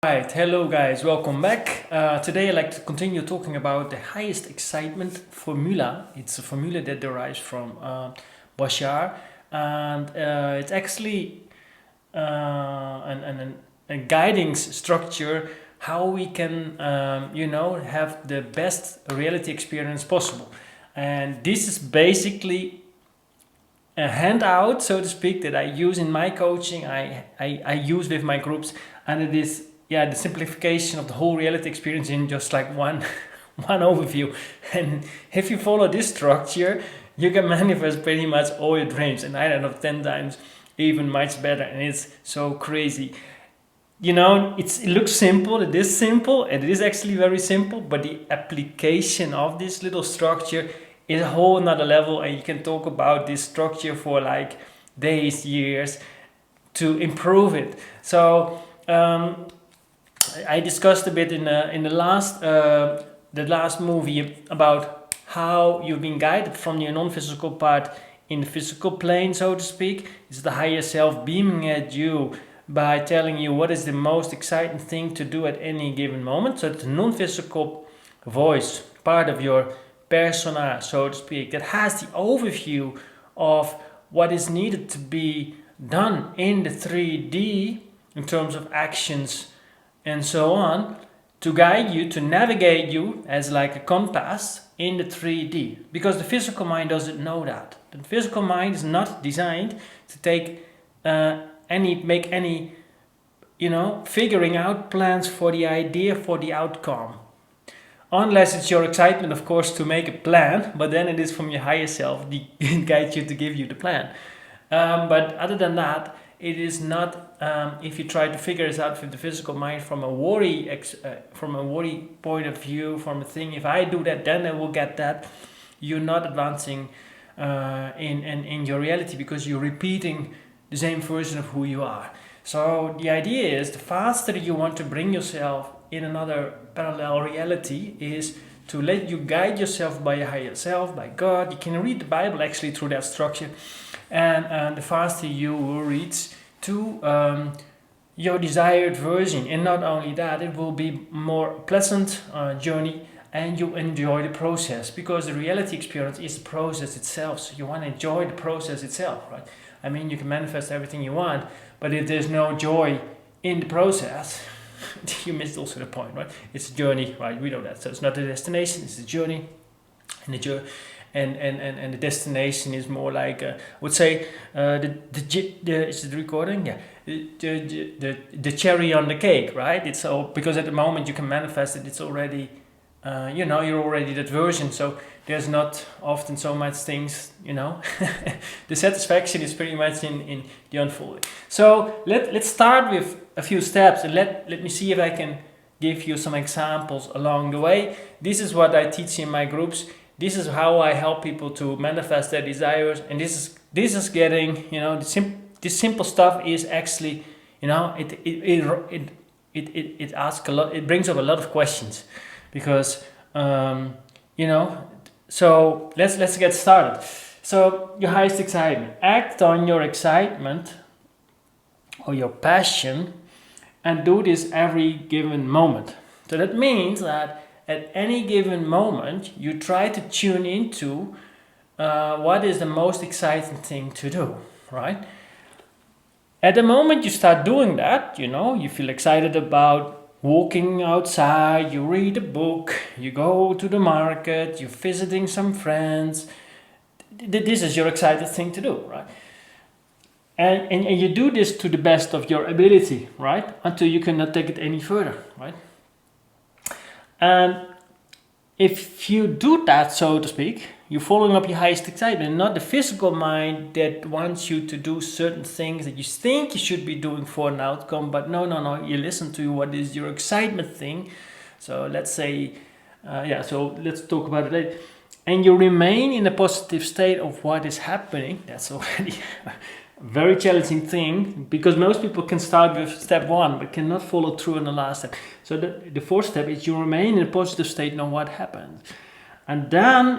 Right, hello guys, welcome back. Today I'd like to continue talking about the highest excitement formula. It's a formula that derives from Bashar, and it's actually a guiding structure how we can, have the best reality experience possible. And this is basically a handout, so to speak, that I use in my coaching, I use with my groups, and it is the simplification of the whole reality experience in just like one overview. And if you follow this structure, you can manifest pretty much all your dreams, and I don't know, 10 times even much better. And it's so crazy. It looks simple, it is simple, and it is actually very simple, but the application of this little structure is a whole nother level, and you can talk about this structure for like days, years to improve it. So I discussed a bit in the last movie about how you've been guided from your non-physical part in the physical plane, so to speak. It's the higher self beaming at you by telling you what is the most exciting thing to do at any given moment. So it's the non-physical voice, part of your persona, so to speak, that has the overview of what is needed to be done in the 3D in terms of actions and so on, to guide you, to navigate you as like a compass in the 3D. Because the physical mind doesn't know that. The physical mind is not designed to take make any figuring out plans for the idea, for the outcome. Unless it's your excitement, of course, to make a plan, but then it is from your higher self that guides you to give you the plan. But other than that, it is not. If you try to figure this out with the physical mind from a worry point of view, from a thing, if I do that, then I will get that. You're not advancing in your reality, because you're repeating the same version of who you are. So the idea is, the faster you want to bring yourself in another parallel reality, is to let you guide yourself by your higher self, by God. You can read the Bible actually through that structure, and the faster you will reach to your desired version. And not only that, it will be more pleasant journey, and you enjoy the process, because the reality experience is the process itself. So you want to enjoy the process itself, right? I mean, you can manifest everything you want, but if there's no joy in the process, you missed also the point, right? It's a journey, right? We know that. So it's not a destination, it's a journey. And the journey, and the destination is more like I would say is it recording? Yeah, the cherry on the cake, right? It's so, because at the moment you can manifest it, it's already you're already that version. So there's not often so much things, the satisfaction is pretty much in the unfolding. So let's start with a few steps, and let me see if I can give you some examples along the way. This is what I teach in my groups. This is how I help people to manifest their desires, and this is getting, this simple stuff is actually, it asks a lot. It brings up a lot of questions, because so let's get started. So your highest excitement. Act on your excitement or your passion, and do this every given moment. So that means that at any given moment, you try to tune into what is the most exciting thing to do, right? At the moment you start doing that, you feel excited about walking outside, you read a book, you go to the market, you're visiting some friends. This is your excited thing to do, right? And you do this to the best of your ability, right? Until you cannot take it any further, right? And if you do that, so to speak, you're following up your highest excitement, not the physical mind that wants you to do certain things that you think you should be doing for an outcome. But no, you listen to what is your excitement thing. So let's say, so let's talk about it later. And you remain in a positive state of what is happening. That's already very challenging thing, because most people can start with step 1 but cannot follow through on the last step. So the fourth step is you remain in a positive state no what happens. And then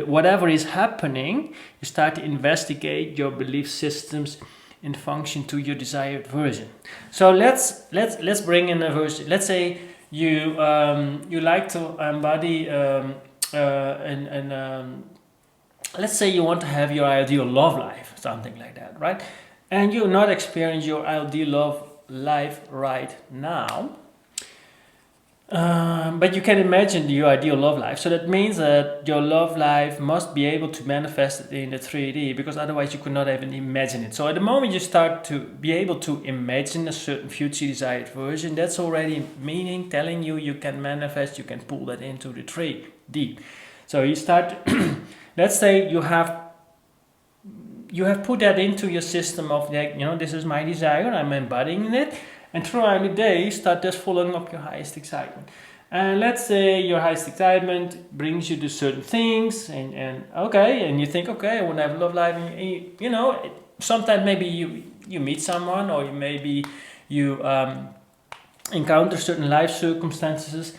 whatever is happening, you start to investigate your belief systems, in function to your desired version. So let's bring in a version. Let's say you like to embody let's say you want to have your ideal love life, something like that, right? And you're not experiencing your ideal love life right now, but you can imagine your ideal love life. So that means that your love life must be able to manifest it in the 3D, because otherwise you could not even imagine it. So at the moment you start to be able to imagine a certain future desired version, that's already meaning telling you you can manifest, you can pull that into the 3D. So you start, let's say you have put that into your system of, this is my desire, I'm embodying it, and throughout the day start just following up your highest excitement. And let's say your highest excitement brings you to certain things, and you think, okay, I want to have a love life, and sometimes maybe you meet someone, or maybe you encounter certain life circumstances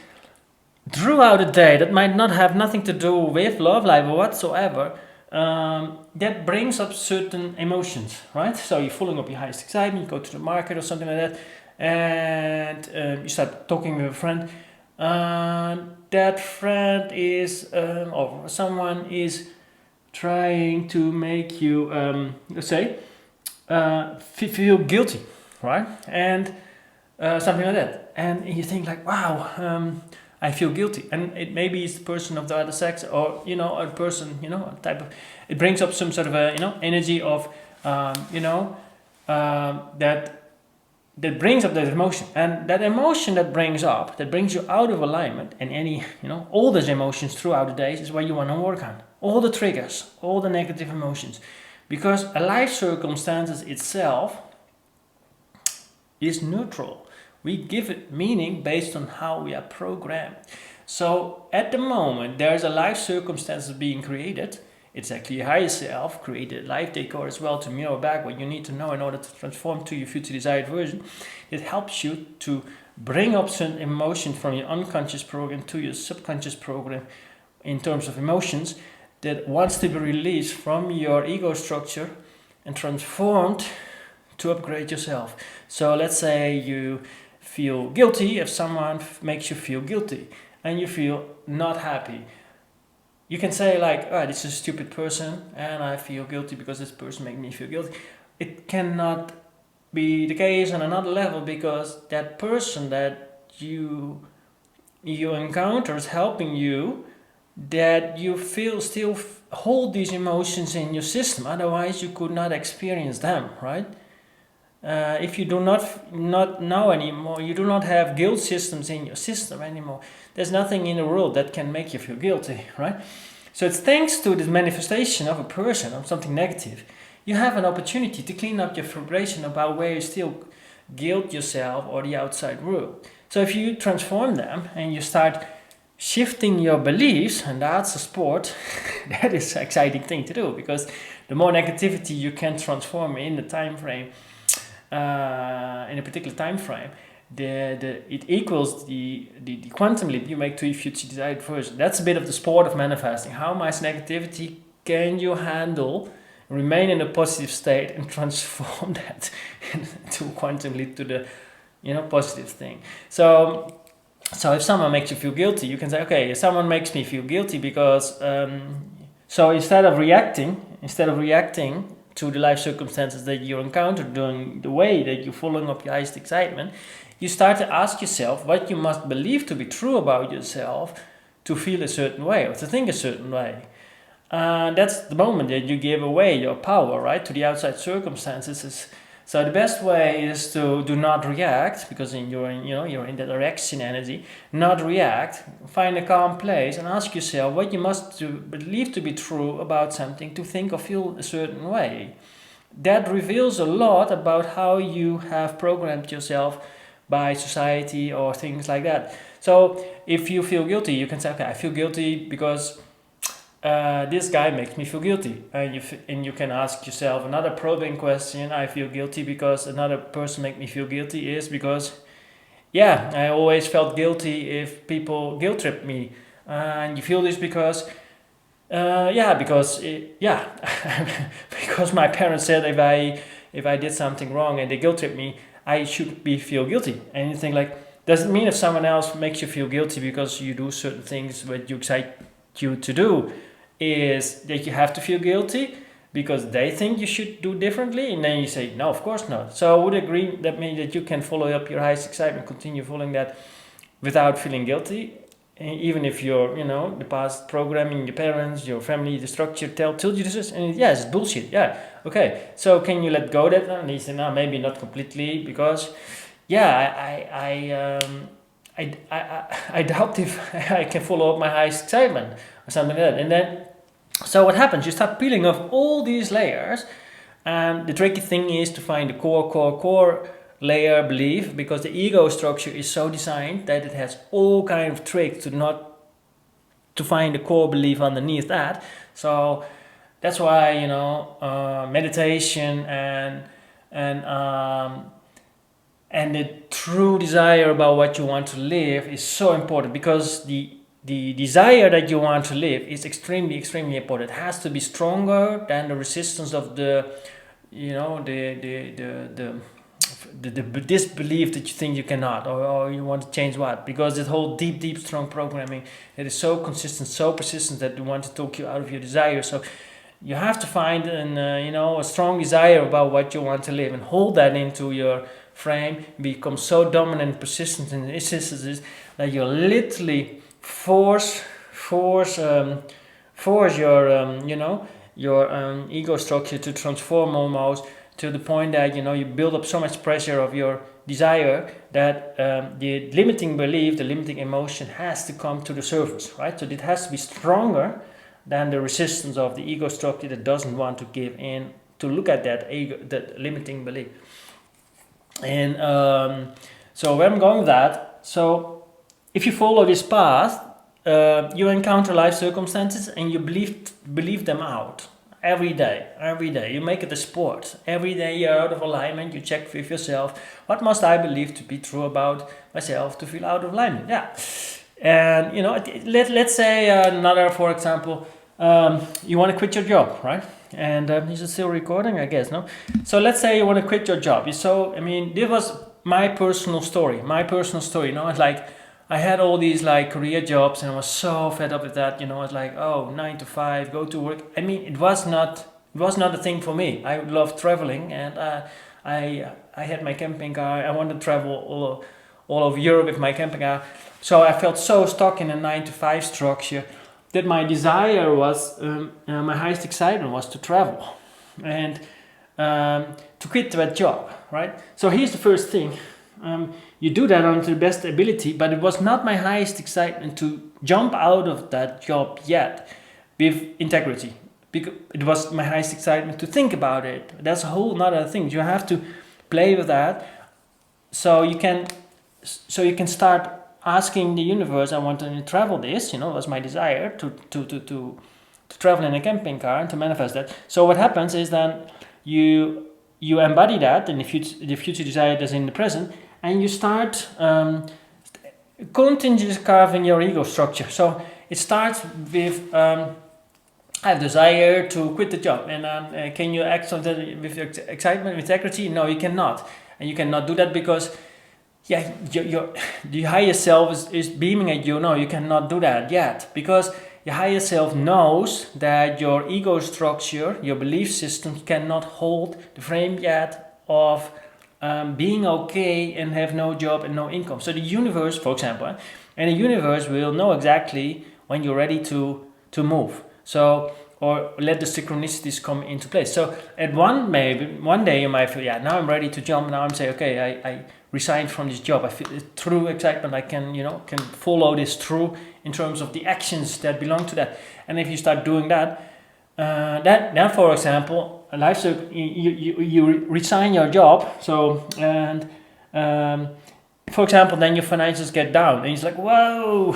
throughout the day that might not have nothing to do with love life or whatsoever, that brings up certain emotions, right? So you're following up your highest excitement, you go to the market or something like that, and you start talking with a friend. That friend is, or someone is trying to make you, let's say, feel guilty, right? And something like that. And you think like, wow, I feel guilty, and it maybe it's the person of the other sex, or a person, a type of. It brings up some sort of a energy of, that brings up that emotion, and that emotion that brings you out of alignment, and any all those emotions throughout the days is what you want to work on. All the triggers, all the negative emotions, because a life circumstances itself is neutral. We give it meaning based on how we are programmed. So at the moment, there's a life circumstances being created. It's actually your higher self created life decor as well to mirror back what you need to know in order to transform to your future desired version. It helps you to bring up some emotion from your unconscious program to your subconscious program in terms of emotions that wants to be released from your ego structure and transformed to upgrade yourself. So let's say you feel guilty if someone makes you feel guilty and you feel not happy. You can say like, this is a stupid person and I feel guilty because this person made me feel guilty. It cannot be the case on another level, because that person that you encounter is helping you, that you feel still hold these emotions in your system. Otherwise you could not experience them, right? If you do not know anymore, you do not have guilt systems in your system anymore, there's nothing in the world that can make you feel guilty, right? So it's thanks to this manifestation of a person, of something negative, you have an opportunity to clean up your vibration about where you still guilt yourself or the outside world. So if you transform them and you start shifting your beliefs, and that's a sport, that is an exciting thing to do, because the more negativity you can transform in the time frame, in a particular time frame, it equals the quantum leap you make to your future desired version. That's a bit of the sport of manifesting. How much negativity can you handle, remain in a positive state, and transform that into quantum leap to the positive thing. So if someone makes you feel guilty, you can say, okay, someone makes me feel guilty because so instead of reacting to the life circumstances that you encounter during the way that you're following up your highest excitement, you start to ask yourself what you must believe to be true about yourself to feel a certain way or to think a certain way. That's the moment that you give away your power, right, to the outside circumstances. So the best way is to do not react, because you're in the direction energy. Not react. Find a calm place and ask yourself what you must believe to be true about something to think or feel a certain way. That reveals a lot about how you have programmed yourself by society or things like that. So if you feel guilty, you can say, okay, I feel guilty because this guy makes me feel guilty, and you can ask yourself another probing question. I feel guilty because another person makes me feel guilty is because I always felt guilty if people guilt trip me, and you feel this because because my parents said if I if I did something wrong and they guilt trip me, I should feel guilty. And you think like, does it mean if someone else makes you feel guilty because you do certain things that you excite you to do, is that you have to feel guilty because they think you should do differently? And then you say, no, of course not. So I would agree that means that you can follow up your highest excitement, continue following that without feeling guilty, even if you're, the past programming, your parents, your family, the structure told you this, and yes, it's bullshit. Yeah, okay. So can you let go of that? And he said, no, maybe not completely, because I doubt if I can follow up my highest excitement or something like that. And then, so what happens? You start peeling off all these layers, and the tricky thing is to find the core layer belief, because the ego structure is so designed that it has all kind of tricks to find the core belief underneath that. So that's why meditation and the true desire about what you want to live is so important, because the desire that you want to live is extremely important. It has to be stronger than the resistance of the disbelief that you think you cannot, or you want to change what, because this whole deep strong programming, it is so consistent, so persistent, that you want to talk you out of your desire. So you have to find a strong desire about what you want to live, and hold that into your frame, become so dominant and persistent in instances that you literally force your ego structure to transform almost, to the point that you build up so much pressure of your desire that the limiting belief, the limiting emotion has to come to the surface, right? So it has to be stronger than the resistance of the ego structure that doesn't want to give in to look at that ego, that limiting belief. And so where I'm going with that, so if you follow this path, you encounter life circumstances and you believe them out every day. You make it a sport. Every day you're out of alignment, you check with yourself, what must I believe to be true about myself to feel out of alignment? Yeah. And let's say another, for example, you want to quit your job, right? And is it still recording? I guess, no? So let's say you want to quit your job. So, this was my personal story. It's like, I had all these like career jobs and I was so fed up with that. It's like, 9 to 5, go to work. It was not a thing for me. I love traveling, and I had my camping car. I wanted to travel all over Europe with my camping car. So I felt so stuck in a 9 to 5 structure that my desire was, my highest excitement was to travel and to quit that job, right? So here's the first thing. You do that on to the best ability, but it was not my highest excitement to jump out of that job yet with integrity. Because it was my highest excitement to think about it. That's a whole nother thing. You have to play with that, so you can start asking the universe, I want to travel this, was my desire to travel in a camping car and to manifest that. So what happens is then you embody that in the future desire that's in the present, and you start continuously carving your ego structure. So it starts with I have desire to quit the job, and can you act on that with your excitement, with integrity? No, you cannot, and you cannot do that because the higher self is beaming at you. No, you cannot do that yet, because your higher self knows that your ego structure, your belief system cannot hold the frame yet of being okay and have no job and no income. So the universe, for example, and the universe will know exactly when you're ready to move. So, or let the synchronicities come into place. So one day you might feel, now I'm ready to jump. Now I'm saying, okay, I resigned from this job. I feel true excitement. I can follow this through in terms of the actions that belong to that. And if you start doing that, then for example, you resign your job. So for example, then your finances get down, and it's like, whoa,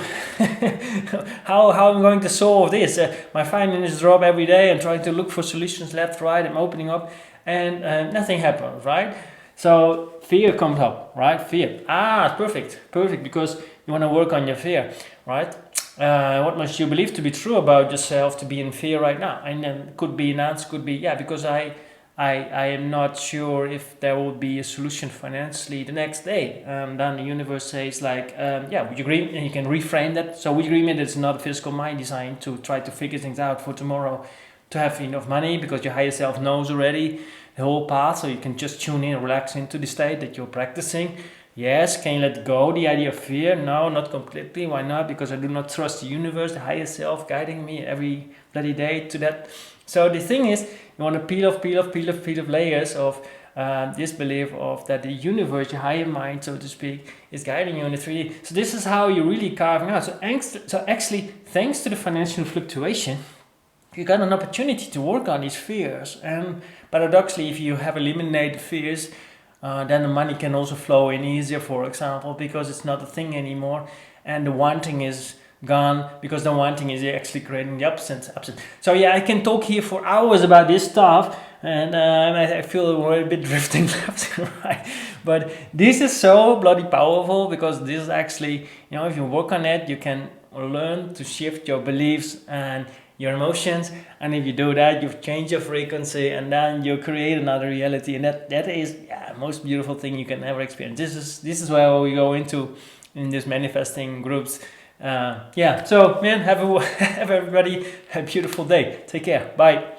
how am I going to solve this? My finances drop every day. I'm trying to look for solutions left, right. I'm opening up, and nothing happens, right? So fear comes up, right? Fear. Perfect, because you want to work on your fear, right? What must you believe to be true about yourself to be in fear right now? And then could be an answer, could be, because I I am not sure if there will be a solution financially the next day. Then the universe says like, yeah, would you agree? And you can reframe that. So would you agree that it's not a physical mind designed to try to figure things out for tomorrow to have enough money, because your higher self knows already the whole path, so you can just tune in, relax into the state that you're practicing. Yes, can you let go the idea of fear? No, not completely. Why not? Because I do not trust the universe, the higher self guiding me every bloody day to that. So the thing is, you want to peel off layers of this belief of that the universe, your higher mind, so to speak, is guiding you in the 3D. So this is how you're really carving out. So actually, thanks to the financial fluctuation, you got an opportunity to work on these fears. And paradoxically, if you have eliminated fears, then the money can also flow in easier, for example, because it's not a thing anymore, and the wanting is gone, because the wanting is actually creating the absence. So yeah, I can talk here for hours about this stuff, and I feel we're a bit drifting left and right. But this is so bloody powerful, because this is actually, you know, if you work on it, you can learn to shift your beliefs and your emotions, and if you do that, you change your frequency, and then you create another reality, and that is most beautiful thing you can ever experience. This is where we go into in this manifesting groups. So man, have everybody a beautiful day. Take care. Bye.